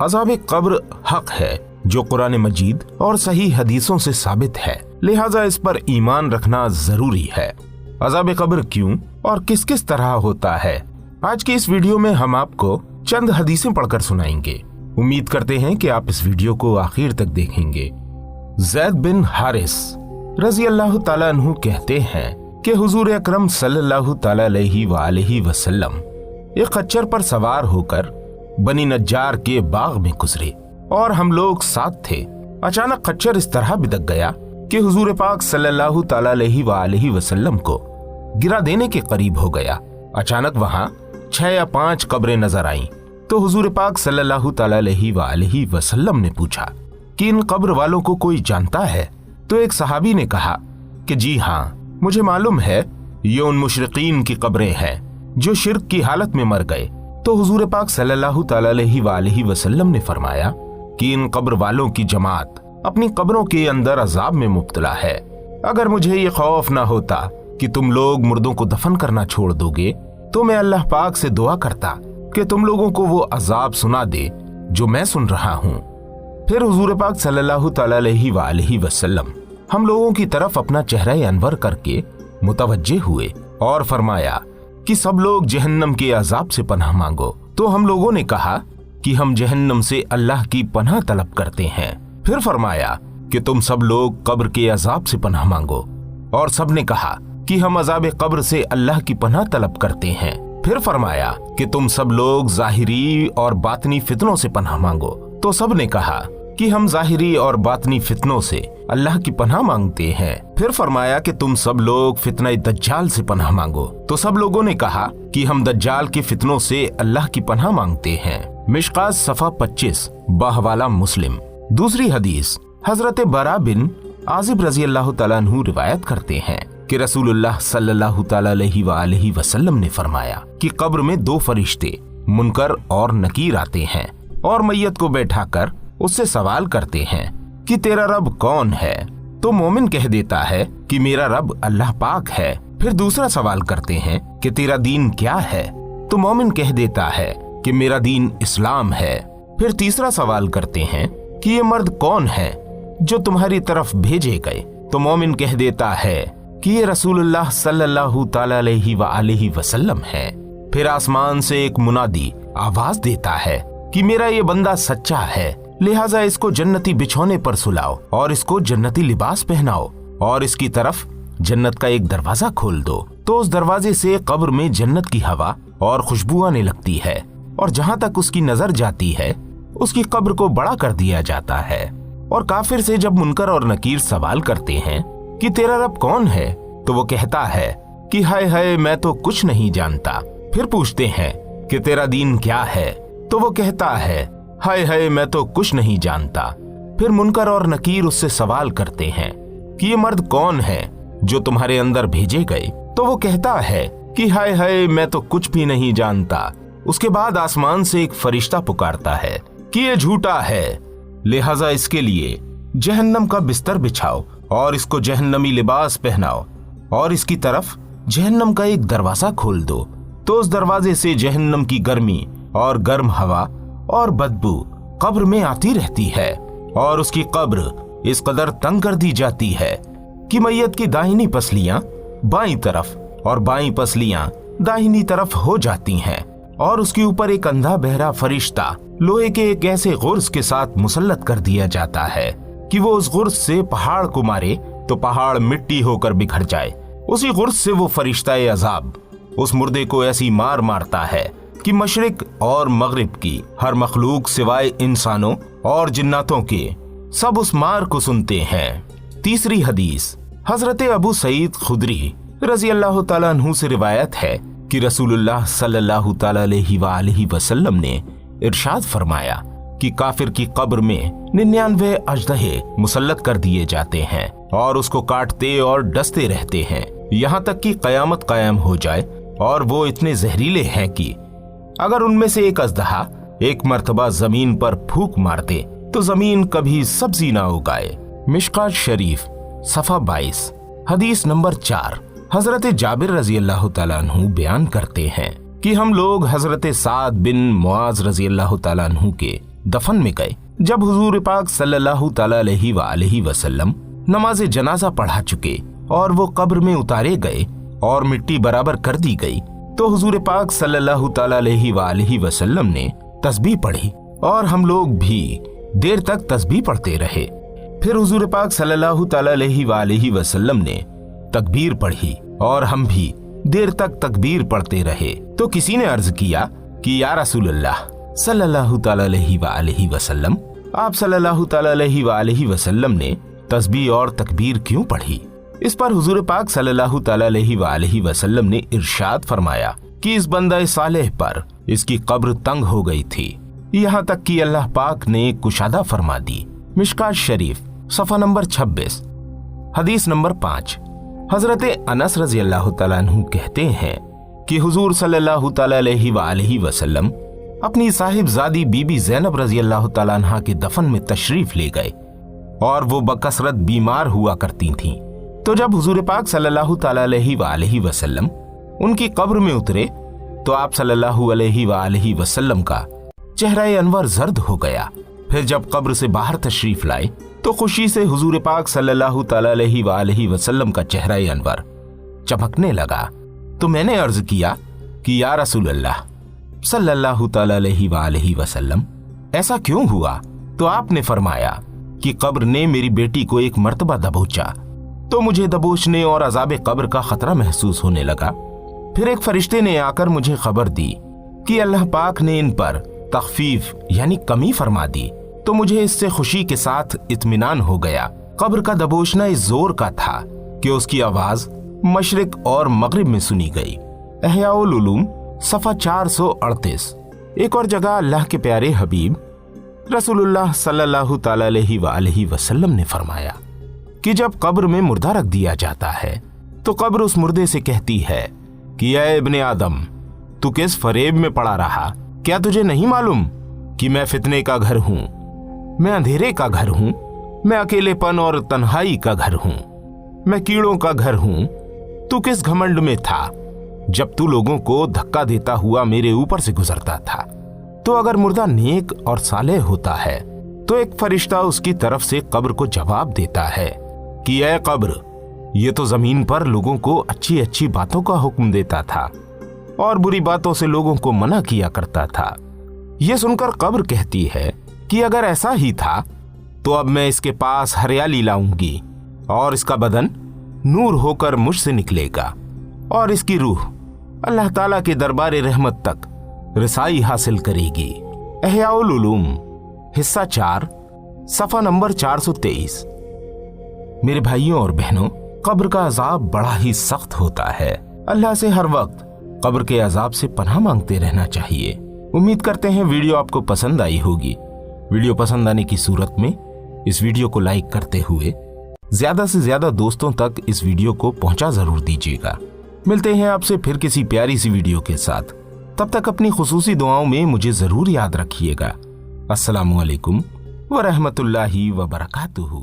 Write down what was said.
अज़ाब कब्र हक है जो कुरान मजीद और सही हदीसों से साबित है, लिहाजा इस पर ईमान रखना जरूरी है। अज़ाब कब्र क्यों और किस किस तरह होता है, आज की इस वीडियो में हम आपको चंद हदीसें पढ़कर सुनाएंगे। उम्मीद करते हैं कि आप इस वीडियो को आखिर तक देखेंगे। ज़ैद बिन हारिस रज़ी अल्लाह ताला अन्हु कहते हैं कि हुजूर अकरम सल्लल्लाहु ताला अलैहि वसल्लम एक खच्चर पर सवार होकर बनी नज्जार के बाग में गुजरे और हम लोग साथ थे। अचानक खच्चर इस तरह बिदक गया कि हुजूर पाक सल्लल्लाहु ताला अलैहि वसल्लम को गिरा देने के करीब हो गया। अचानक वहां 6 या 5 कब्रें नजर आईं तो हुजूर पाक सल्लल्लाहु ताला अलैहि वसल्लम ने पूछा कि इन कब्र वालों को कोई जानता है? तो एक सहाबी ने कहा कि जी हाँ, मुझे मालूम है, ये उन मुशरिकीन की कब्रें हैं जो शिर्क की हालत में मर गए। तो हुजूर पाक सल्लल्लाहु ताला अलैहि वसल्लम ने फरमाया कि इन कब्र वालों की जमात अपनी कब्रों के अंदर अजाब में मुब्तला है। अगर मुझे ये खौफ ना होता कि तुम लोग मुर्दों को दफन करना छोड़ दोगे तो मैं अल्लाह पाक से दुआ करता कि तुम लोगों को वो अजाब सुना दे जो मैं सुन रहा हूँ। फिर हुजूर पाक सल्लल्लाहु ताला अलैहि वसल्लम हम लोगों की तरफ अपना चेहरा अनवर करके मुतवज्जे हुए और फरमाया कि सब लोग जहन्नम के अजाब से पनाह मांगो। तो हम लोगों ने कहा कि हम जहन्नम से अल्लाह की पनाह तलब करते हैं। फिर फरमाया कि तुम सब लोग कब्र के अजाब से पनाह मांगो, और सब ने कहा कि हम अजाब कब्र से अल्लाह की पनाह तलब करते हैं। फिर फरमाया कि तुम सब लोग ज़ाहिरी और बातनी फितनों से पनाह मांगो। तो सब ने कहा कि हम ज़ाहिरी और बातनी फितनों से अल्लाह की पनाह मांगते हैं। फिर फरमाया कि तुम सब लोग फितना दज्जाल से पनाह मांगो। तो सब लोगों ने कहा कि हम दज्जाल के फितनों से अल्लाह की पनाह मांगते हैं। मिशकात सफ़ा 25 बाहवाला मुस्लिम। दूसरी हदीस हजरत बरा बिन आजिब रजी अल्लाह तआला अन्हु रिवायत करते हैं कि रसूलुल्लाह सल्लल्लाहु ताला अलैहि वसल्लम ने फरमाया कि कब्र में 2 फरिश्ते मुनकर और नकीर आते हैं और मैयत को बैठाकर उससे सवाल करते हैं कि तेरा रब कौन है? तो मोमिन कह देता है कि मेरा रब अल्लाह पाक है। फिर दूसरा सवाल करते हैं कि तेरा दीन क्या है? तो मोमिन कह देता है कि मेरा दीन इस्लाम है। फिर तीसरा सवाल करते हैं कि ये मर्द कौन है जो तुम्हारी तरफ भेजे गए? तो मोमिन कह देता है कि ये रसूलुल्लाह सल्लल्लाहु ताला अलैहि वसल्लम है। फिर आसमान से एक मुनादी आवाज देता है कि मेरा ये बंदा सच्चा है, लिहाजा इसको जन्नती बिछौने पर सुलाओ और इसको जन्नती लिबास पहनाओ और इसकी तरफ जन्नत का एक दरवाजा खोल दो। तो उस दरवाजे से कब्र में जन्नत की हवा और खुशबू आने लगती है और जहां तक उसकी नजर जाती है उसकी कब्र को बड़ा कर दिया जाता है। और काफिर से जब मुनकर और नकीर सवाल करते हैं कि तेरा रब कौन है, तो वो कहता है कि हाय हाय मैं तो कुछ नहीं जानता। फिर पूछते हैं कि तेरा दीन क्या है, तो वो कहता है हाय हाय मैं तो कुछ नहीं जानता। फिर मुनकर और नकीर उससे सवाल करते हैं कि ये मर्द कौन है जो तुम्हारे अंदर भेजे गए, तो वो कहता है कि हाय हाय मैं तो कुछ भी नहीं जानता। उसके बाद आसमान से एक फरिश्ता पुकारता है कि ये झूठा है, लिहाजा इसके लिए जहन्नम का बिस्तर बिछाओ और इसको जहन्नमी लिबास पहनाओ और इसकी तरफ जहन्नम का एक दरवाजा खोल दो। तो उस दरवाजे से जहन्नम की गर्मी और गर्म हवा और बदबू कब्र में आती रहती है और उसकी कब्र इस कदर तंग कर दी जाती है कि मैयत की दाहिनी पसलियां बाईं तरफ और बाईं पसलियां दाहिनी तरफ हो जाती हैं और उसके ऊपर एक अंधा बहरा फरिश्ता लोहे के एक ऐसे गुर्स के साथ मुसल्लत कर दिया जाता है कि वो उस गुर्स से पहाड़ को मारे तो पहाड़ मिट्टी होकर बिखर जाए। उसी गुर्स से वो फरिश्ता अजाब उस मुर्दे को ऐसी मार मारता है कि मशरिक और मगरिब की हर मखलूक सिवाय इंसानों और जिन्नातों के सब उस मार को सुनते हैं। तीसरी हदीस हजरत अबू सईद खुदरी रजी अल्लाह ताला अन्हु से रिवायत है कि रसूलुल्लाह सल्लल्लाहु ताला अलैहि वसल्लम ने इरशाद फरमाया कि काफिर की कब्र में 99 अजदहे मुसल्लत कर दिए जाते हैं और उसको काटते और डसते रहते हैं यहाँ तक कि कयामत कायम हो जाए, और वो इतने जहरीले हैं कि अगर उनमें से एक अजदहा एक मर्तबा जमीन पर फूंक मार दे तो जमीन कभी सब्जी ना उगाए। मिशकात शरीफ सफ़ा 22 हदीस नंबर 4 हजरत जाबिर रजी अल्लाह ताला अन्हु बयान करते हैं कि हम लोग हजरत साद बिन मुआज रजी अल्लाह ताला अन्हु के दफन में गए। जब हुजूर पाक सल्लल्लाहु तआला अलैहि वसल्लम नमाज जनाजा पढ़ा चुके और वो कब्र में उतारे गए और मिट्टी बराबर कर दी गई, तो हुजूर पाक सल्लल्लाहु तआला अलैहि वसल्लम ने तस्बीह पढ़ी और हम लोग भी देर तक तस्बीह पढ़ते रहे। फिर हुजूर पाक सल्लल्लाहु तआला अलैहि वसल्लम ने तकबीर पढ़ी और हम भी देर तक तकबीर पढ़ते रहे। तो किसी ने अर्ज किया कि या रसूलल्लाह सल्लल्लाहु तआला अलैहि वसल्लम, आप सल्लल्लाहु तआला अलैहि वसल्लम ने तस्बीह और तकबीर क्यों पढ़ी? इस पर हुजूर पाक सल्लल्लाहु तआला अलैहि वसल्लम ने इरशाद फरमाया कि इस बंदा सालेह पर इसकी कब्र तंग हो गई थी, यहाँ तक कि अल्लाह पाक ने कुशादा फरमा दी। मिशकात शरीफ सफ़ा नंबर 26, हदीस नंबर 5। हजरत अनस रज़ी अल्लाह तआला अन्हु कहते हैं कि हुजूर सल्लल्लाहु तआला अलैहि वसल्लम अपनी साहिबजादी बीबी ज़ैनब रज़ी अल्लाह तआला अन्हा के दफन में तशरीफ ले गए और वो बकसरत बीमार हुआ करती थीं। तो जब हुजूर पाक सल्लल्लाहु तआला अलैहि वसल्लम उनकी कब्र में उतरे तो आप सल्लल्लाहु अलैहि वसल्लम का चेहरा अनवर जर्द हो गया। फिर जब कब्र से बाहर तशरीफ लाए तो खुशी से हुजूर पाक सल्लल्लाहु तआला अलैहि वसल्लम का चेहरा अनवर चमकने लगा। तो मैंने अर्ज किया कि या रसूलल्लाह सल्लल्लाहु तआला अलैहि वसल्लम, ऐसा क्यों हुआ? तो आपने फरमाया कि कब्र ने मेरी बेटी को एक मर्तबा दबोचा तो मुझे दबोचने और अजाब कब्र का खतरा महसूस होने लगा। फिर एक फरिश्ते ने आकर मुझे खबर दी कि अल्लाह पाक ने इन पर तखफीफ यानी कमी फरमा दी, तो मुझे इससे खुशी के साथ इत्मीनान हो गया। कब्र का दबोचना इस जोर का था कि उसकी आवाज मशरिक और मगरिब में सुनी गई। इहयाउल उलूम सफ़ा 438। एक और जगह अल्लाह के प्यारे हबीब रसूलुल्लाह सल्लल्लाहु तआला अलैहि वसल्लम ने फरमाया कि जब कब्र में मुर्दा रख दिया जाता है तो कब्र उस मुर्दे से कहती है कि ऐ इब्ने आदम, तू किस फरेब में पड़ा रहा? क्या तुझे नहीं मालूम कि मैं फितने का घर हूं, मैं अंधेरे का घर हूं, मैं अकेलेपन और तन्हाई का घर हूं, मैं कीड़ों का घर हूं। तू किस घमंड में था जब तू लोगों को धक्का देता हुआ मेरे ऊपर से गुजरता था? तो अगर मुर्दा नेक और सालेह होता है तो एक फरिश्ता उसकी तरफ से कब्र को जवाब देता है कि ऐ कब्र, ये तो जमीन पर लोगों को अच्छी अच्छी बातों का हुक्म देता था और बुरी बातों से लोगों को मना किया करता था। ये सुनकर कब्र कहती है कि अगर ऐसा ही था तो अब मैं इसके पास हरियाली लाऊंगी और इसका बदन नूर होकर मुझसे निकलेगा और इसकी रूह अल्लाह ताला के दरबार रहमत तक रसाई हासिल करेगी। इहयाउल उलूम हिस्सा 4 सफ़ा नंबर 423। मेरे भाइयों और बहनों, कब्र का अजाब बड़ा ही सख्त होता है। अल्लाह से हर वक्त कब्र के अजाब से पनाह मांगते रहना चाहिए। उम्मीद करते हैं वीडियो आपको पसंद आई होगी। वीडियो पसंद आने की सूरत में इस वीडियो को लाइक करते हुए ज्यादा से ज्यादा दोस्तों तक इस वीडियो को पहुंचा जरूर दीजिएगा। मिलते हैं आपसे फिर किसी प्यारी सी वीडियो के साथ। तब तक अपनी खुसूसी दुआओं में मुझे जरूर याद रखिएगा। अस्सलामु अलैकुम व रहमतुल्लाहि व बरकातुहू।